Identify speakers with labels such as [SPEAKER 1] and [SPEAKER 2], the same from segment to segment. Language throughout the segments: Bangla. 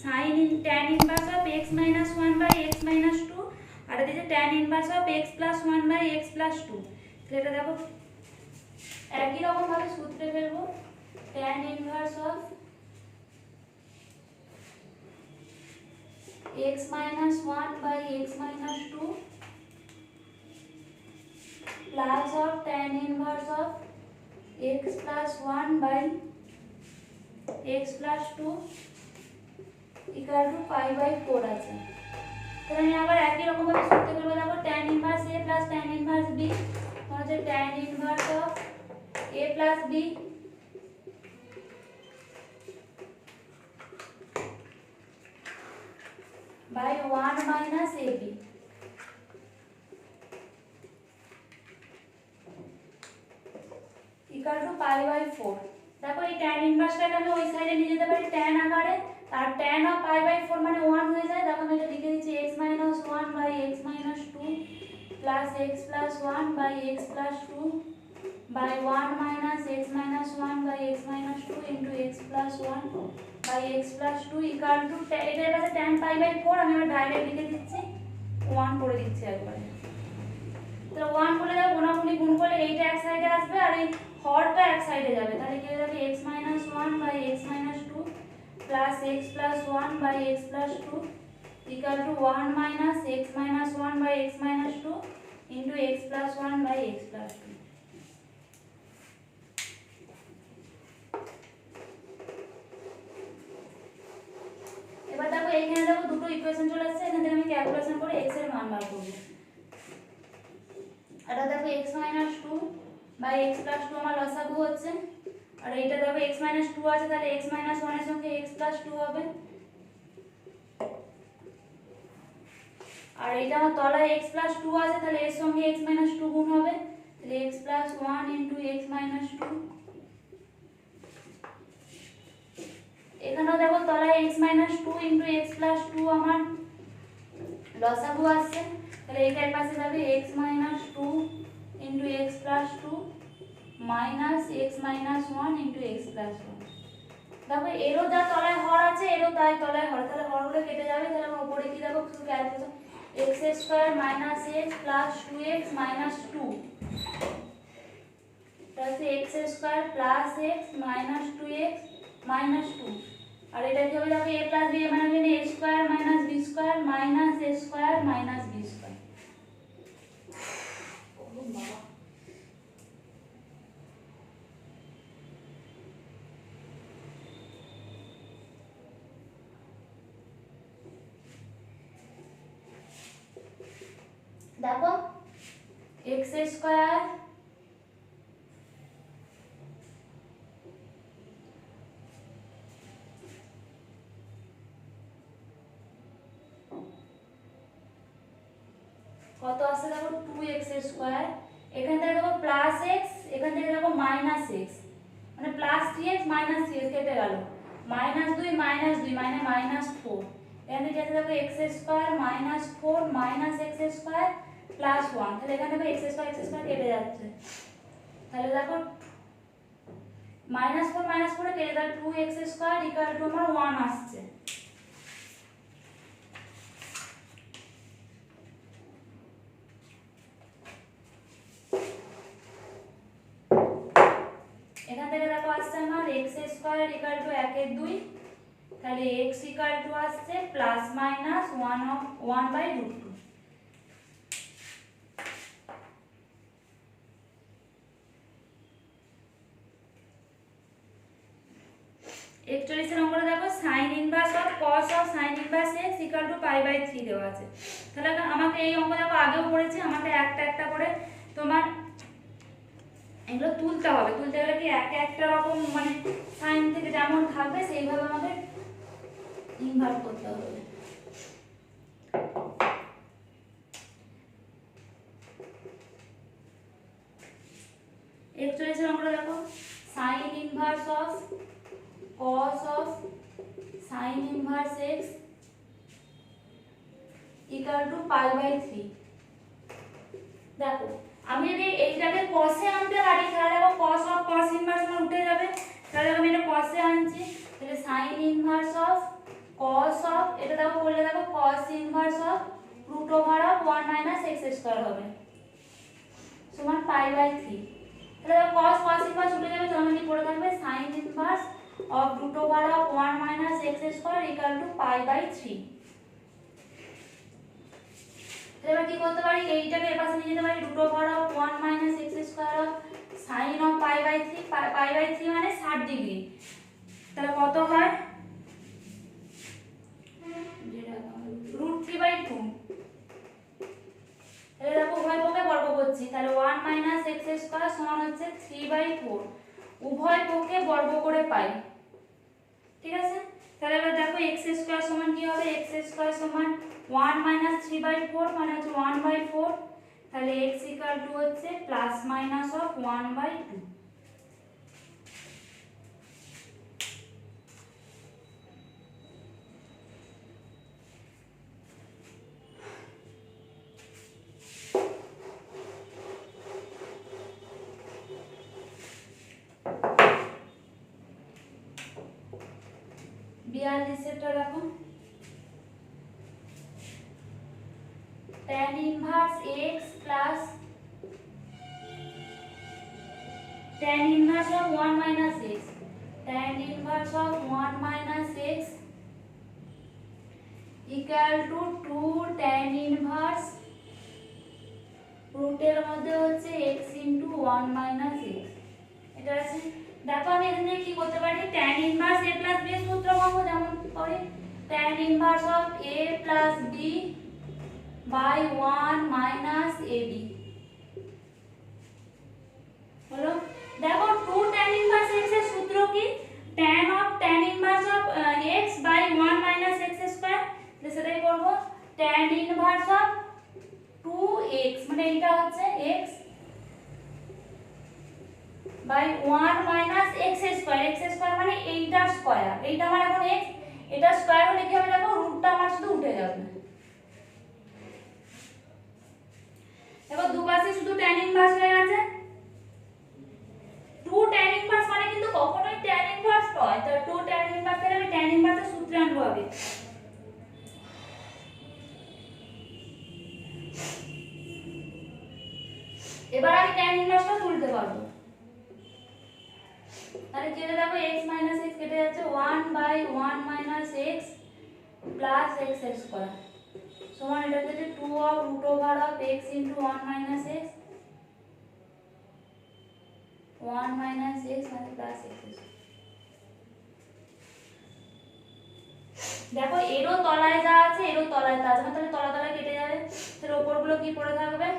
[SPEAKER 1] tan inverse of x minus 1 by x minus 2 আর এটা দিয়েছে tan inverse of x plus 1 by x plus 2। তাহলে এটা দেখো একই রকম ভাবে সূত্রে ফেলবো tan inverse of x minus 1 by x minus 2 plus of tan inverse of x plus 1 by x plus 2 equal to pi by 4 আছে। তাহলে আমি আবার একই রকম ভাবে সূত্রে ফেলবো দেখো tan inverse a plus tan inverse b হচ্ছে tan inverse of a plus b by 1 minus ab equal to pi by 4। দেখো এই tan ইনভার্সটাকে আমি ওই সাইডে নিয়ে যেতে পারি tan আকারে, আর tan অফ pi by 4 মানে 1 হয়ে যায়। দেখো আমি এটা লিখে দিচ্ছি x minus 1 by x minus 2 plus x plus 1 by x plus 2 by 1 minus x minus 1 by x minus 2 into x plus 1 by x plus 2 equal to এটার কাছে tan pi by 4 আমি আবার ডাইরেক্ট লিখে দিচ্ছি 1 করে দিচ্ছি একবারে। তো 1 বলে দাও গুণাগুণি গুণ করলে এইটা এক সাইডে আসবে আর এই হরটা এক সাইডে যাবে, তাহলে কি হয়ে যাবে x minus 1 by x minus 2 plus x plus 1 by x plus 2 equal to 1 minus x minus 1 by x minus 2 into x plus 1 by x plus 2। এবার দেখো এখানে দেখো দুটো ইকুয়েশন চলে আসছে, এখান থেকে আমি ক্যালকুলেশন করে x এর মান বার করব। এটা দেখো x minus 2 by x plus 2 আমার লসাগু হচ্ছে, আর এইটা দেখো x minus 2 আছে তাহলে x minus 1 এর সঙ্গে x plus 2 হবে, আর এইটা আমার তলায় x plus 2 আছে তাহলে এর সঙ্গে x minus 2 গুণ হবে, তাহলে x plus 1 into x minus 2। এখানেও দেখো তলায় x minus 2 into x plus 2 আমার লসাগু আসছে, তাহলে এটার পাশে যাবে x minus 2 into x plus 2 minus x minus 1 into x plus 1। দেখো এরও যা তলায় হর আছে এরও তাই তলায় হর, তাহলে হরগুলো কেটে যাবে, তাহলে আমার উপরে কি দেখো শুধু calculation x square minus x plus 2x minus 2 plus x square plus x minus 2x minus 2, আর এটা কি হবে দেখো a plus b মানে হবে a square minus b square minus a square minus b square. ও বাবা দেখো x স্কয়ার কত আসছে দেখো 2x স্কয়ার, এখান থেকে দেখো প্লাস x এখান থেকে দেখো মাইনাস x মানে প্লাস 3x মাইনাস 3x কেটে গেল, মাইনাস 2 মাইনাস 2 মানে মাইনাস 4, এখানে যেটা দেখো x square minus 4 minus x square plus 1, তাহলে এখানে দেখো x স্কয়ার কেটে যাচ্ছে, তাহলে দেখো মাইনাস 4 কেটে যাবে 2x স্কয়ার ইকুয়াল টু আমার 1 আসছে। এখান থেকে দেখো আসছে আমার x স্কয়ার ইকুয়াল টু 1 এর 2, তাহলে x ইকুয়াল টু আসছে প্লাস মাইনাস 1/√2। একচল্লিশ নম্বরে দেখো sin inverse of cos of sin inverse x equal to pi by 3 দেওয়া আছে। তাহলে আমাকে এই অঙ্ক দেখো আগেও পড়েছি, আমাকে একটা একটা করে তোমার এগুলো তুলতে হবে, তুলতে গেলে কি একটা রকম মানে সাইন থেকে যেমন থাকবে সেইভাবে আমাকে ইনভার্ট করতে হবে। একচল্লিশ নম্বরে দেখো sin inverse of cos of sin inverse x equal to pi by 3। দেখো আমি যদি এইটাকে cos এ আনতে পারি তাহলে দেখো cos অফ cos ইনভার্স আমার উঠে যাবে, তাহলে আমি এটা cos এ আনছি, তাহলে sin inverse of cos of, এটা দেখো করলে দেখো cos inverse of root over of 1 minus X square হবে সমান পাই বাই 3। তাহলে cos ইনভার্স উঠে যাবে, তখন কি পড়ে থাকবে sin inverse of root over of 1 minus X square equal to pi by 3। এবার কি করতে পারি, এইটাকে এর পাশে নিয়ে যেতে পারি, root over of 1 minus X square of sin of pi by 3, pi by 3 মানে 60 ডিগ্রি। তাহলে কত হয়, রুট 3 বাই 2। তাহলে দেখো উভয় পক্ষে বর্গ করছি, তাহলে 1 মাইনাস এক্স স্কয়ার সমান হচ্ছে 3 বাই 4, উভয় পক্ষে বর্গ করে পাই। ঠিক আছে, তাহলে এবার দেখো এক্স স্কয়ার সমান কি হবে, এক্স স্কয়ার সমান 1 মাইনাস 3 বাই 4 মানে হচ্ছে 1 বাই 4। তাহলে x ইকুয়াল টু হচ্ছে প্লাস মাইনাস অফ 1 বাই 2। বিয়াল্লিশেরটা দেখো, tan inverse x plus tan inverse of 1 minus x, tan inverse of 1 minus x equal two 2 tan inverse রুটের মধ্যে হচ্ছে x ইনটু 1 মাইনাস x। এটা আছে, দেখো আমি এখানে কি করতে পারি, tan inverse a plus b সূত্র পাবো, যেমন করি tan inverse of a plus b by 1 minus ab হলো। দেখো 2 tan ইনভার্স x এর সূত্র কি, tan inverse of x by 1 minus x square, তাহলে সেটাই করব, tan ইনভার্স অফ 2x মানে এটা হচ্ছে x by 1 minus x square মানে এইটা স্কয়ার, এইটা আমার এখন x, এটা স্কয়ার হলে কি হবে দেখো রুটটা আমার শুধু উঠে যাবে। দেখো দুপাশে শুধু tan ইনভার্স হয়ে আছে, 2 tan ইনভার্স মানে কিন্তু কখনোই tan ইনভার্স নয়, তাহলে 2 tan ইনভার্স এর আমি tan ইনভার্সের সূত্র আনবো আগে। এবার আমি tan ইনভার্সটা তুলতে পারবো, তাহলে কি হবে দেখো x মাইনাস x কেটে যাচ্ছে, 1 by 1 minus x plus x square সমান এটা হচ্ছে 2 of root over of x into 1 minus x, 1 minus x মানে প্লাস x। দেখো এরও তলায় যা আছে এরও তলায় তা আছে, তাহলে তলা তলা কেটে যাবে, তাহলে উপরগুলো কি পড়ে থাকবে,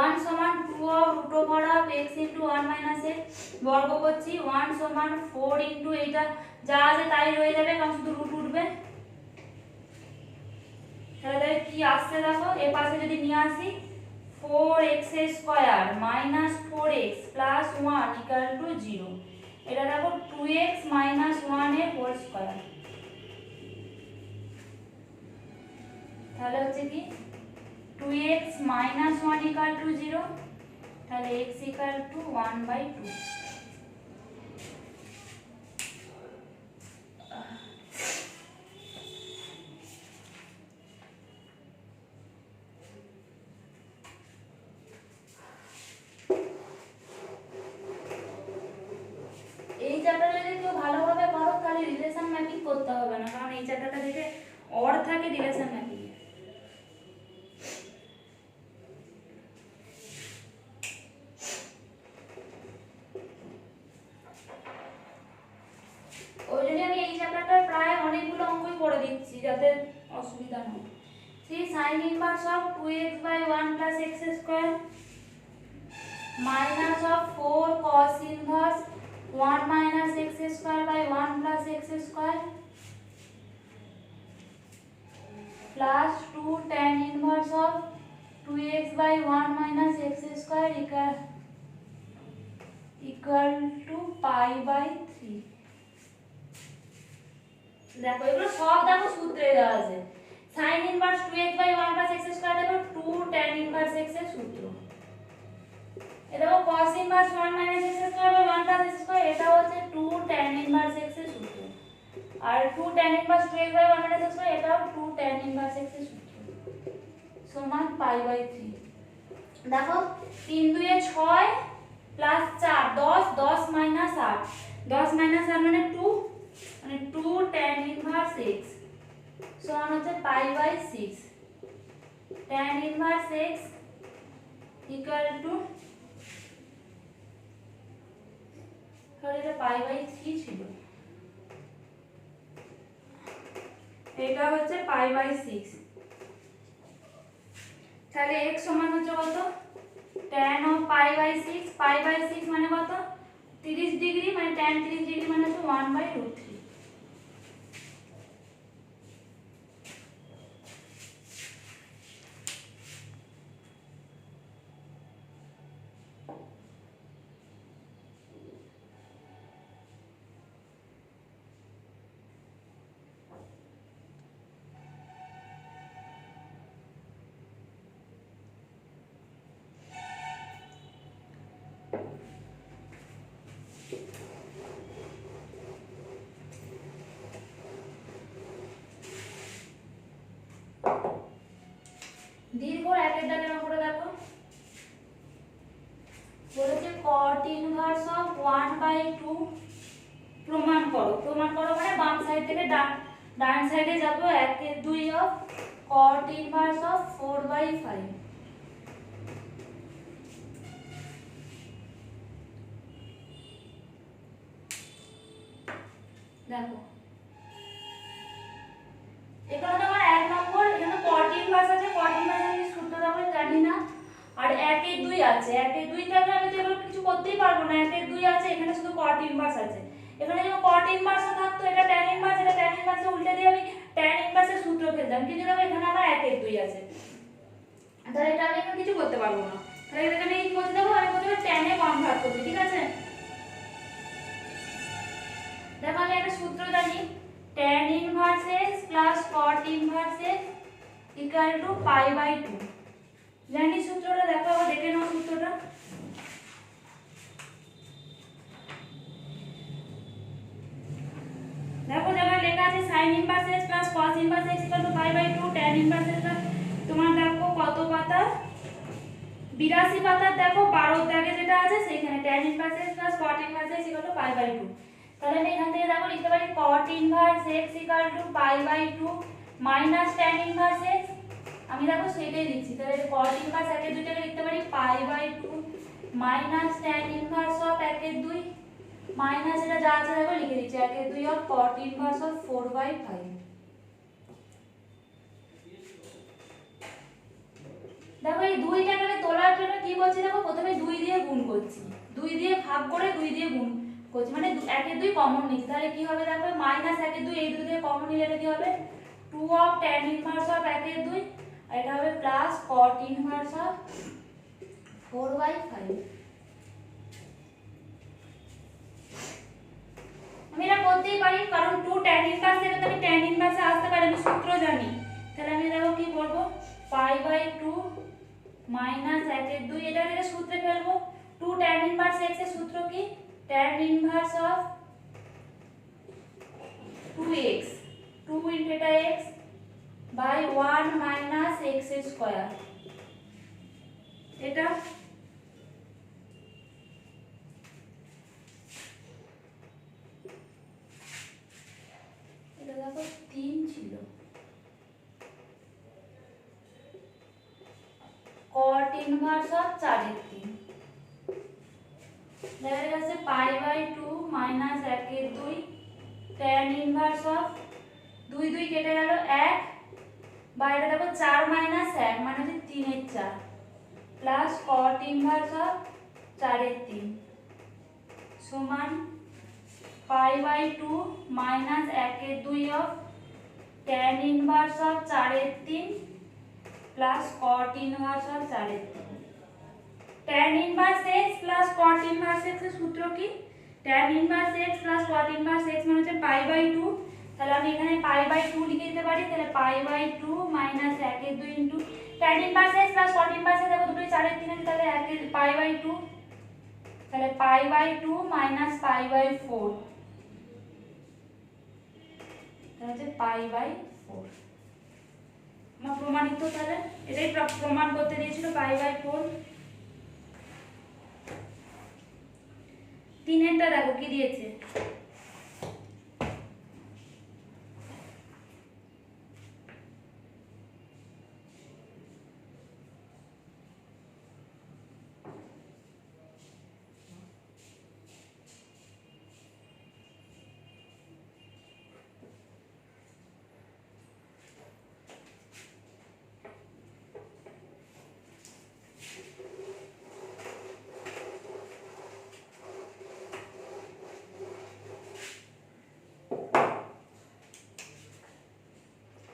[SPEAKER 1] 1 সমান 2 of root over of x into 1 minus x বর্গ করছি, 1 সমান 4 ইনটু এইটা যা আছে তাই রয়ে যাবে, কারণ শুধু রুট উঠবে। তাহলে কি আসছে দেখো, এর পাশে যদি নিয়ে আসি 4x square minus 4x plus 1 equal to 0, এটা দেখো 2x মাইনাস 1 এর হোল স্কয়ার, তাহলে হচ্ছে কি 2x minus 1 equal to 0, তাহলে x equal to 1 by 2। এই চ্যাপ্টারটা যদি কেউ ভালোভাবে পড়ো তাহলে রিলেশন ম্যাপিং করতে হবে না, কারণ এই চ্যাপ্টারটা দেখে অর থাকে রিলেশন ম্যাপিং। ওই জন্য আমি এই চ্যাপ্টারটার প্রায় অনেকগুলো অঙ্কই করে দিচ্ছি যাতে অসুবিধা না হয়। sin inverse of 2x by 1 plus x square minus of 4 cos inverse 1 minus x square by 1 plus x square plus 2 tan inverse of 2x by 1 minus x square equal to pi by 3। দেখো এগুলো সব দেখো সূত্রে দেওয়া আছে, sin inverse 2x by 1 plus x square দেখো 2 tan ইনভার্স x এর সূত্র, এটা দেখো cos inverse 1 minus x square by 1 plus x square, এটা হচ্ছে 2 tan ইনভার্স x এর সূত্র। আর 2 tan ইনভার্স 2x/1 - x হয়, এটাও 2 tan ইনভার্স x এর সূত্র সমান π/3। দেখো 3 2 এ 6 প্লাস 4 10 10 মাইনাস 8 10 মাইনাস 8 মানে 2 মানে 2 tan ইনভার্স x সমান হচ্ছে π/6 tan inverse x equal two তাহলে এটা π/3 ছিল, এটা হচ্ছে π/6। তাহলে x সমান হচ্ছে কত tan অফ π/6 π/6 মানে কত 30 ডিগ্রি মানে tan 30 ডিগ্রি মানে হচ্ছে 1/√3। দীর্ঘ একের দাগের অঙ্কটা দেখো, বলেছে cot ইনভার্স অফ 1/2 প্রমাণ করো। প্রমাণ করো মানে বাম সাইড থেকে ডান সাইডে যাব 1/2 অফ cot ইনভার্স অফ 4/5। দেখো এখানে তোমার 1 নম্বর, এখানে cot ইনভার্স আছে, cot ইনভার্স আমি সূত্র আমরা জানি না, আর 1/2 আছে, 1/2 থাকলে আমি তো এগুলো কিছু করতেই পারবো না, 1/2 আছে, এখানে শুধু cot ইনভার্স আছে। এখানে যখন cot ইনভার্স থাকতো এটা tan ইনভার্স, এটা tan ইনভার্সে উল্টে দিয়ে আমি tan ইনভার্সের সূত্র ফেলতাম, কিন্তু দেখো এখানে আমার 1/2 আছে, তাহলে এটা আমি এখন কিছু করতে পারবো না। তাহলে এখানে কি করতে দেবো, আমি প্রথমে tan এ কনভার্ট করছি, ঠিক আছে। দেখো আমি একটা সূত্র জানি, tan inverse x plus cot inverse x equal to π/2। জানি সূত্রটা, দেখো আবার দেখে নাও সূত্রটা। দেখো যেখানে লেখা আছে sin inverse x plus cos inverse x equal to π/2, tan inverse x তোমার দেখো কত পাতা 82 পাতার দেখো 12 দাগে যেটা আছে সেখানে tan inverse x plus cot inverse x equal to π/2। তাহলে আমি এখান থেকে দেখো লিখতে পারি cot inverse x equal to π/2 minus tan inverse x, আমি দেখো সেটাই লিখছি। তাহলে cot ইনভার্স 1/2 টাকে লিখতে পারি π/2 minus tan inverse of 1/2 minus এটা যা আছে দেখো লিখে দিচ্ছি 1/2 অফ cot ইনভার্স অফ 4/5। দেখো এই 2টাকে আমি তোলার জন্য কি করছি, দেখো প্রথমে 2 দিয়ে গুণ করছি, 2 দিয়ে ভাগ করে 2 দিয়ে গুণ করছি, মানে 1/2 কমন নিচ্ছি। তাহলে কি হবে দেখো মাইনাস 1/2, এই দুটো দিয়ে কমন নিলে এটা কি হবে 2 অফ tan ইনভার্স অফ 1/2, আর এটা হবে প্লাস cot ইনভার্স অফ 4/5। আমি এটা করতেই পারি কারণ 2 tan ইনভার্স থেকে তো আমি tan ইনভার্সে আসতে পারি, আমি সূত্র জানি। তাহলে আমি দেখো কি করব π/2 মাইনাস 1/2, এটা থেকে সূত্রে ফেলবো 2 tan ইনভার্স x এর সূত্র কি tan inverse of 2x 2 into এটা x by 1 minus x square, এটা দেখো 3 ছিল, cot ইনভার্স অফ 4/3 দেখা যাচ্ছে π/2 মাইনাস 1/2 tan ইনভার্স অফ 2 2 কেটে গেল 1, বাইরে দেখো 4 মাইনাস 1 মানে হচ্ছে 3/4 প্লাস cot ইনভার্স অফ 4/3 সমান π/2 minus 1/2 of tan inverse of 4/3 plus cot inverse of 4/3। tan inverse x plus cot inverse x এর সূত্র কি tan inverse x plus cot inverse x মানে হচ্ছে π/2, তাহলে আমি এখানে π/2 লিখে দিতে পারি, তাহলে π/2 minus 1/2 into tan inverse x plus cot inverse x দেখো দুটোই 4/3 আছে, তাহলে π/2, তাহলে π/2 মাইনাস π/4 এটা হচ্ছে π/4। আমার প্রমাণিত, তাহলে এটাই প্রমাণ করতে দিয়েছিল π/4। তিনেরটা দেখো কি দিয়েছে,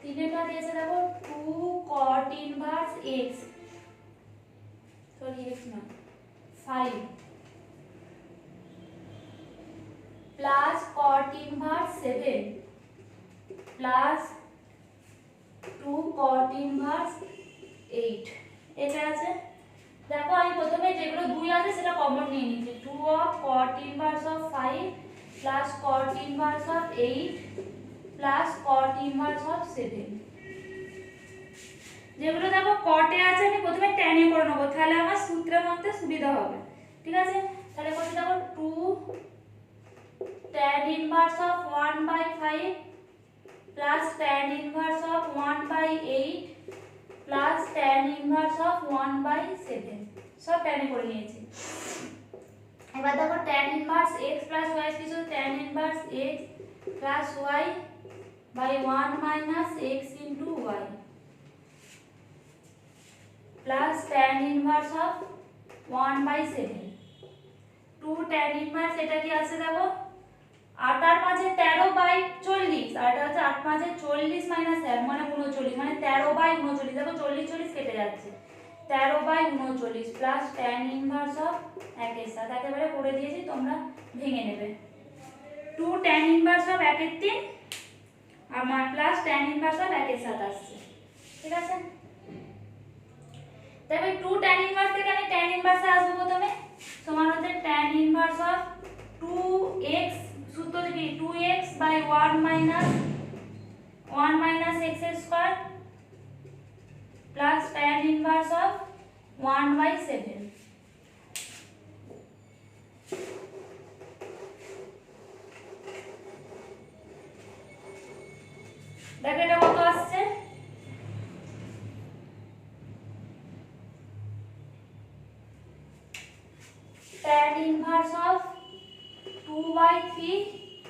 [SPEAKER 1] তিনেরটা দিয়েছে দেখো 2 cot inverse x, sorry x না 5 plus cot inverse 7 plus 2 cot inverse 8। এটা আছে, দেখো আমি প্রথমে যেগুলো 2 আছে সেটা কমন নিয়ে নিচ্ছি। 2 of cot inverse of 5 plus cot inverse of 8 plus cot inverse of 7। যেগুলো দেখো কটে আছে আমি প্রথমে ট্যানে করে নেবো, তাহলে আমার সূত্রের মধ্যে সুবিধা হবে। ঠিক আছে, তাহলে করছি দেখো 2 tan inverse of 1/5 plus tan inverse of 1/8 plus tan inverse of 1/7, সব ট্যানে করে নিয়েছি। এবার দেখো tan inverse x plus y কিছু tan inverse x plus y by 1 minus x into y plus tan inverse of 1/7। 2 tan inverse এটা কি আছে দেখো 8 আর 5 13/40, আর এটা হচ্ছে 8 5 40 minus 1 মানে 39 মানে 13/39। দেখো 40 40 কেটে যাচ্ছে, 13/39 প্লাস tan inverse of 1 এর সাথে একেবারে করে দিয়েছি, তোমরা ভেঙে নেবে। 2 tan inverse of 1 এর 3 আমার প্লাস tan inverse of 1 এর সাথে আসছে। ঠিক আছে, দেখো 2 tan inverse থেকে আমি tan inverse এ আসবো প্রথমে, সমান হচ্ছে tan inverse of 2x, সূত্র কি 2x by 1 minus x square plus tan inverse of 1/7। দেখো এটা কত আসছে, tan inverse of 2/3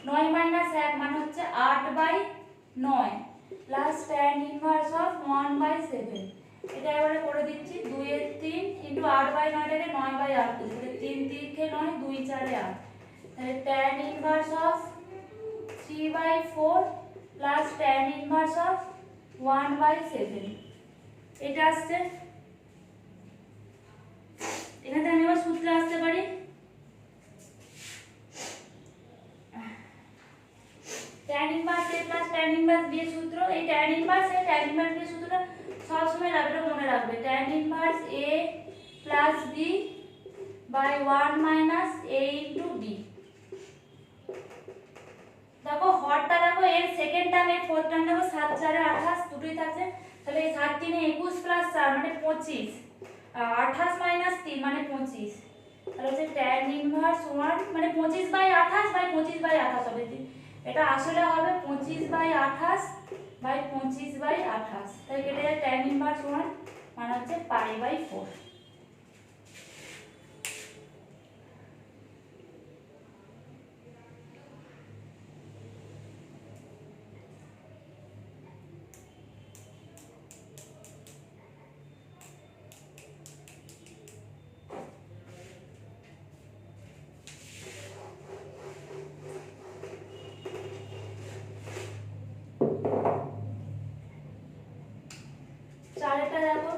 [SPEAKER 1] 9 minus 1 মানে হচ্ছে 8/9 প্লাস tan inverse of 1/7। এটা এবারে করে দিচ্ছি 2 এর 3 ইনটু 8/9 টাকে 9/8 তাহলে 3 3 কে 9 2 4 এ 8, তাহলে tan inverse of 3/4 plus tan inverse of 1/7 এটা আসছে। এখানে আমি আবার সূত্রে আসতে পারি, tan inverse a plus tan inverse b এর সূত্র, এই tan inverse a tan inverse b এর সূত্রটা সব সময় রাখবে, মনে রাখবে tan inverse a plus b by 1 minus a into b। দেখো হরটা দেখো এর সেকেন্ড টার্ম এর ফোর্থ টার্ম দেখো 7 4 এ 28 দুটোই আছে, তাহলে এই 7 3 এ 21 প্লাস 4 মানে 25, 28 মাইনাস 3 মানে 25, তাহলে হচ্ছে tan inverse 1 মানে 25/28 বাই 25/28 হবে। এটা আসলে হবে 25/28 বাই 25/28, তাই কেটে যায় tan inverse 1 মানে হচ্ছে π/4। চারেরটা দেখো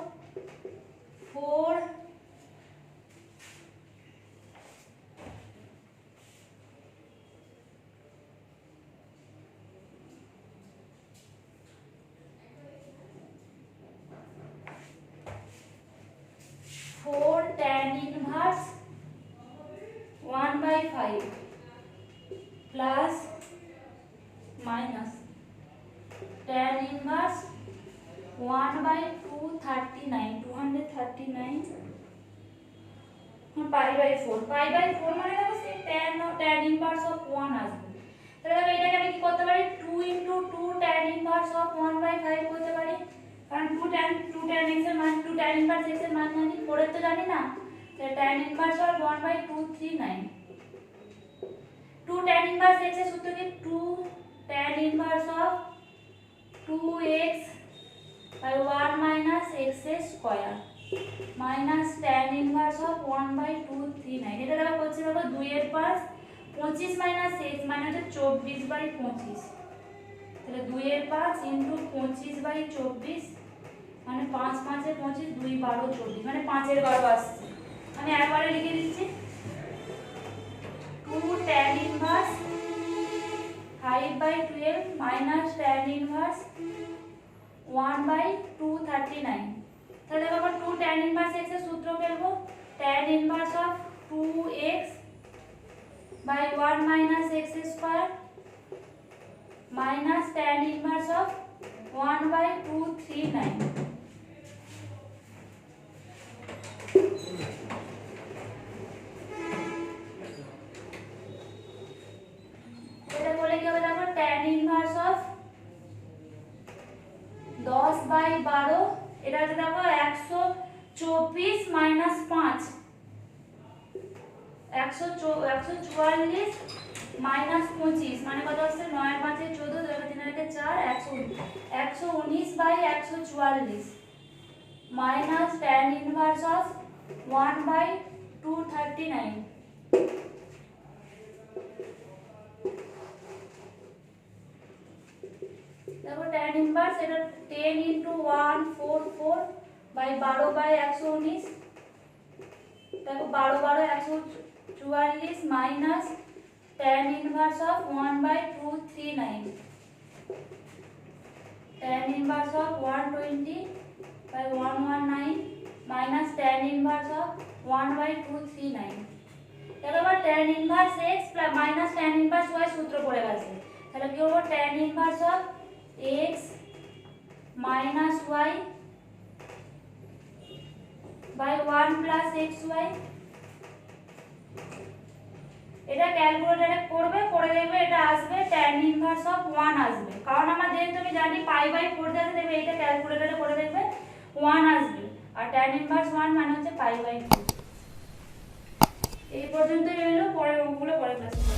[SPEAKER 1] 4 tan inverse 1/5 plus minus 239 পাই/4 পাই/4 মানে দেখো সেই tan ইনভার্স অফ 1 আসবে। তাহলে দেখো এটাকে আমি কি করতে পারি 2 * 2 tan ইনভার্স অফ 1/5 করতে পারি, কারণ 2 tan x এর মান 2 tan ইনভার্স x এর মান জানি, 4 এর তো জানি না। তাহলে tan inverse of 1/239 2 tan inverse x এর সূত্র কি 2 tan inverse of 2x by 1 minus x square minus tan inverse of 1/239 এটা দ্বারা করছি দেখো 2 এর 5 25 minus x মানে হচ্ছে 24/25 তাহলে 2 এর 5 into 25/24 মানে 5 5 এর 25 2 12 24 মানে 5 এর 12 আসছে। আমি একবারে লিখে দিচ্ছি 2 tan inverse 5/12 minus tan inverse 1/239 তাহলে দেখো 2 tan inverse x এর সূত্র ফেলবো tan inverse of 2x by 1 minus x square minus tan inverse of 1/239 এটা বলে কি হবে দেখো tan inverse of 10/12 এটা হচ্ছে দেখো 124 minus 5 144 minus 25 মানে কত হচ্ছে 9 এর 5 এর 14 দেখো 3 এর 4 119/144 minus tan inverse of 1/239 দেখো tan ইনভার্স এটা 10 into 144 by 12/119 দেখো 12/144 minus tan inverse of 1/239 tan inverse of 120/119 minus tan inverse of 1/239 দেখো আবার tan inverse x minus tan inverse y সূত্র পড়ে গেছে, তাহলে কি হবে tan inverse of x minus y by 1 plus xy এটা ক্যালকুলেটরে করবে, করে দেখবে এটা আসবে tan ইনভার্স অফ 1 আসবে, কারণ আমরা যেহেতু আমি জানি π/4 দেখে দেবে এটা ক্যালকুলেটরে করে দেখবে 1 আসবে আর tan ইনভার্স 1 মানে হচ্ছে π/4। এই পর্যন্তই রইলো, পরের অঙ্কগুলো পরে ক্লাসে